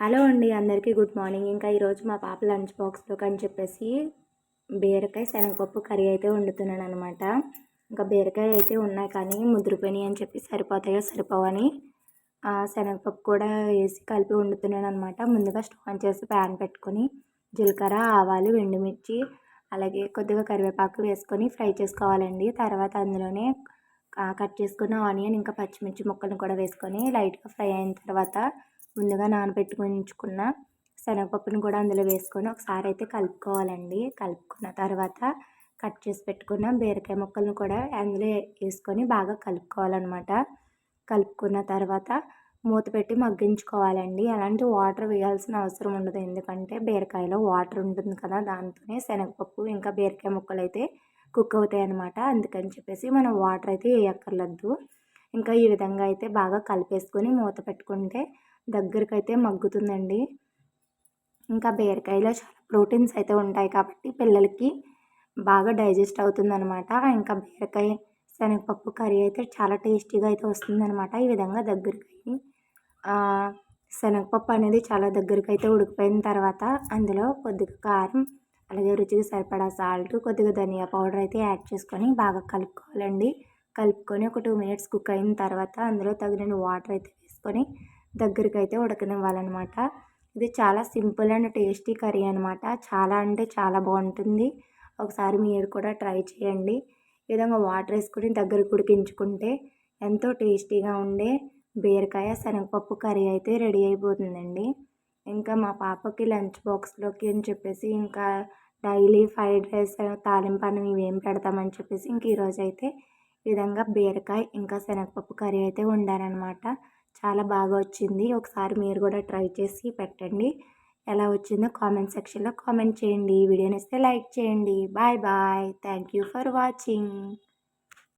Hello అండి, అందరికీ good morning. ఇంకా ఈరోజు మా పాప లంచ్ బాక్స్లోకి అని చెప్పేసి బీరకాయ శనగపప్పు కర్రీ అయితే వండుతున్నాను అనమాట. ఇంకా బీరకాయ అయితే ఉన్నాయి కానీ ముదిరిపోయినాయి అని చెప్పి సరిపోతాయో సరిపోవని శనగపప్పు కూడా వేసి కలిపి వండుతున్నాను అనమాట. ముందుగా స్టవ్ ఆన్ చేసి ప్యాన్ పెట్టుకొని జీలకర్ర, ఆవాలు, ఎండుమిర్చి అలాగే కొద్దిగా కరివేపాకు వేసుకొని ఫ్రై చేసుకోవాలండి. తర్వాత అందులోనే కట్ చేసుకున్న ఆనియన్ ఇంకా పచ్చిమిర్చి ముక్కలను కూడా వేసుకొని లైట్గా ఫ్రై అయిన తర్వాత ముందుగా నానబెట్టుకుని ఉంచుకున్న శనగపప్పును కూడా అందులో వేసుకొని ఒకసారి అయితే కలుపుకోవాలండి. కలుపుకున్న తర్వాత కట్ చేసి పెట్టుకున్న బీరకాయ ముక్కలను కూడా అందులో వేసుకొని బాగా కలుపుకోవాలన్నమాట. కలుపుకున్న తర్వాత మూత పెట్టి మగ్గించుకోవాలండి. అలాంటి వాటర్ వేయాల్సిన అవసరం ఉండదు, ఎందుకంటే బీరకాయలో వాటర్ ఉంటుంది కదా, దాంతోనే శనగపప్పు ఇంకా బీరకాయ ముక్కలు అయితే కుక్ అవుతాయి అన్నమాట. అందుకని చెప్పేసి మనం వాటర్ అయితే వేయక్కర్లేదు. ఇంకా ఈ విధంగా అయితే బాగా కలిపేసుకొని మూత పెట్టుకుంటే దగ్గరికి అయితే మగ్గుతుందండి. ఇంకా బీరకాయలో చాలా ప్రోటీన్స్ అయితే ఉంటాయి కాబట్టి పిల్లలకి బాగా డైజెస్ట్ అవుతుందన్నమాట. ఇంకా బీరకాయ శనగపప్పు కర్రీ అయితే చాలా టేస్టీగా అయితే వస్తుందన్నమాట. ఈ విధంగా దగ్గరికి శనగపప్పు అనేది చాలా దగ్గరికి అయితే ఉడికిపోయిన తర్వాత అందులో కొద్దిగా కారం అలాగే రుచికి సరిపడా సాల్ట్, కొద్దిగా ధనియా పౌడర్ అయితే యాడ్ చేసుకొని బాగా కలుపుకోవాలండి. కలుపుకొని ఒక 2 మినిట్స్ కుక్ అయిన తర్వాత అందులో తగినన్ని వాటర్ అయితే వేసుకొని దగ్గరికి అయితే ఉడకనివ్వాలన్నమాట. ఇది చాలా సింపుల్ అండ్ టేస్టీ కర్రీ అనమాట. చాలా అంటే చాలా బాగుంటుంది. ఒకసారి మీరు కూడా ట్రై చేయండి. ఈ విధంగా వాటర్ వేసుకొని దగ్గరికి ఉడికించుకుంటే ఎంతో టేస్టీగా ఉండే బీరకాయ శనగపప్పు కర్రీ అయితే రెడీ అయిపోతుందండి. ఇంకా మా పాపకి లంచ్ బాక్స్లోకి అని చెప్పేసి ఇంకా డైలీ ఫ్రైడ్ రైస్, తాలింపు అన్నం ఇవేం పెడతామని చెప్పేసి ఇంక ఈరోజు అయితే ఈ విధంగా బీరకాయ ఇంకా శనగపప్పు కర్రీ అయితే వండారనమాట. చాలా బాగా వచ్చింది. ఒకసారి మీరు కూడా ట్రై చేసి పెట్టండి. ఎలా వచ్చిందో కామెంట్ సెక్షన్లో కామెంట్ చేయండి. వీడియో నచ్చితే లైక్ చేయండి. Bye bye. Thank you for watching.